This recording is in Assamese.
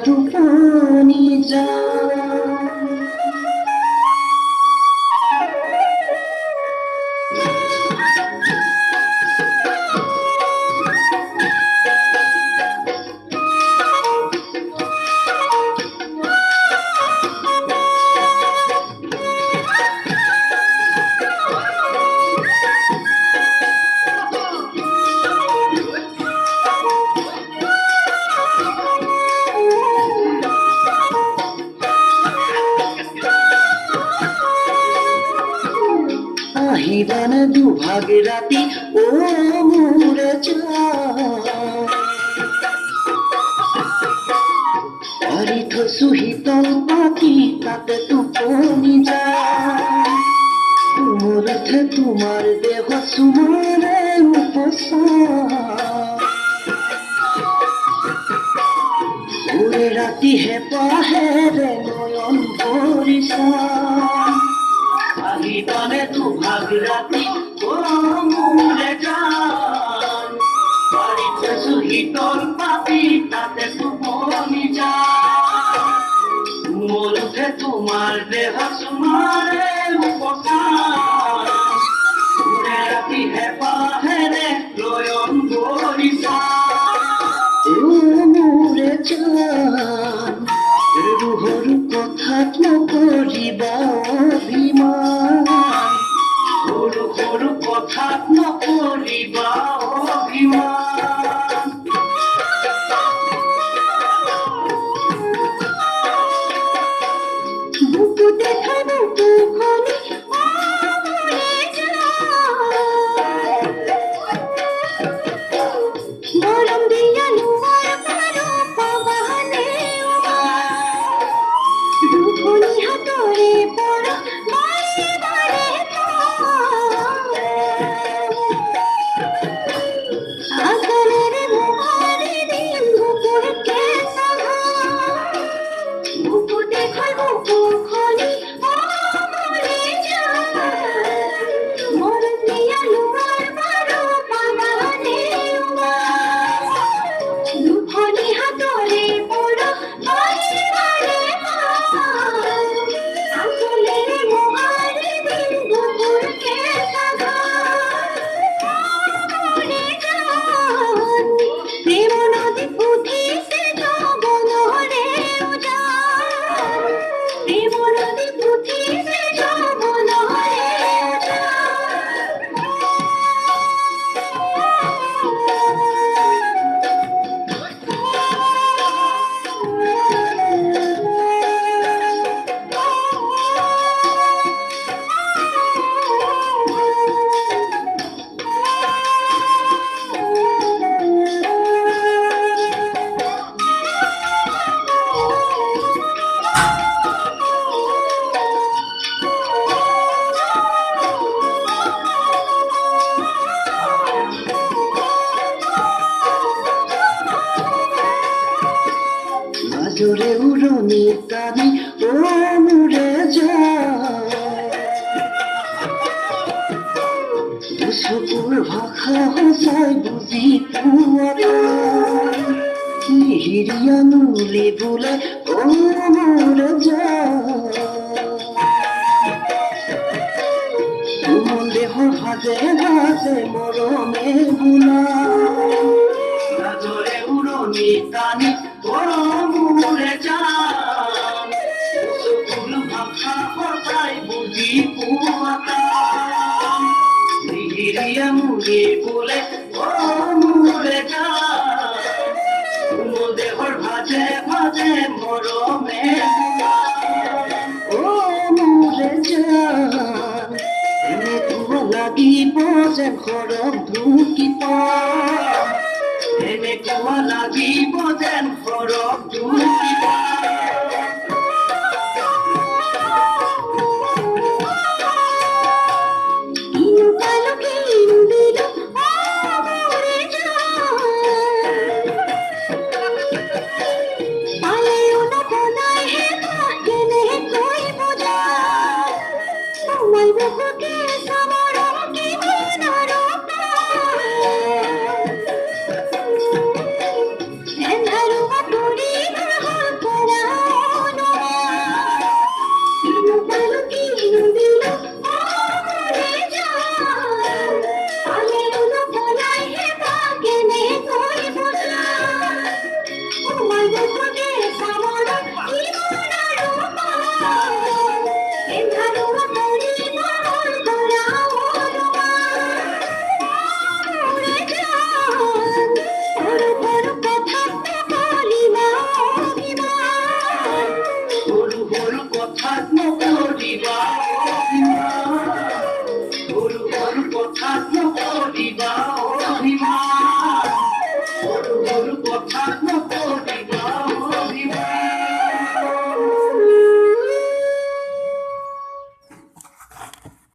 টোপনি যায় আহিবানে দুভাগ ৰাতি ও মোৰ পাৰি থৈছো শীতল পাতি তাতে টোপনি যায় কোমলতে তোমাৰ দেহ চুমাৰে ওৰে ৰাতি হেঁপাহেৰে নয়ন ভৰিছা আহিবানে দুভাগ ৰাতি ও মোৰ জান পাৰি থৈছো শীতল পাতি তাতে টোপনি যায় কোমলতে তোমাৰ দেহ চুমাৰে ওৰে ৰাতি হেঁপাহেৰে নয়ন ভৰিছা মোৰে জান ৰুহৰ কথাত নকৰিবা অভিমান সৰু সৰু কথাত নকৰিবা অভিমান বুকু দেখা বুকুখনি গৰম দিয়া লোৱাৰ পাৰো পাবানে দুখনি হাতৰে পৰা বাৰে বাৰে আকালেৰে মোহাৰি দিন বুকুৰকে চাহা বুকু দেখাই বুকুখনি মৰে যায় মৰম দিয়া লোৱাৰ পাৰো পাবানে দুখনি হাতৰে পৰা বাৰে বাৰে আকালেৰে মোহাৰি দিন বুকুৰকে চাহা প্ৰেম নদী পুঠিতে যৌবনৰে উজান প্ৰেম নদী পুঠিতে যৌবনৰে মাজৰে উৰণি টানি ও মোৰে যায় চকুৰ ভাষা সঁচাই বুজি পোৱা মিহিৰিয়া নুলি বোলে ও মোৰে যায় কোমল দেহৰ ভাজে ভাজে মৰমে বোলা মাজৰে উৰণি টানি ও মোৰে জান চকুৰ ভাষা সঁচাই বুজি পোৱা মিহিৰিয়া নুলি বোলে ও মোৰে জান কোমল দেহৰ ভাজে ভাজে মৰমে বোলা ও মোৰে জান এনেকুৱা লাগিব যেন সৰগ ঢুকি পাম এনেকুৱা লাগিব যেন সৰগ ঢুকি ভাত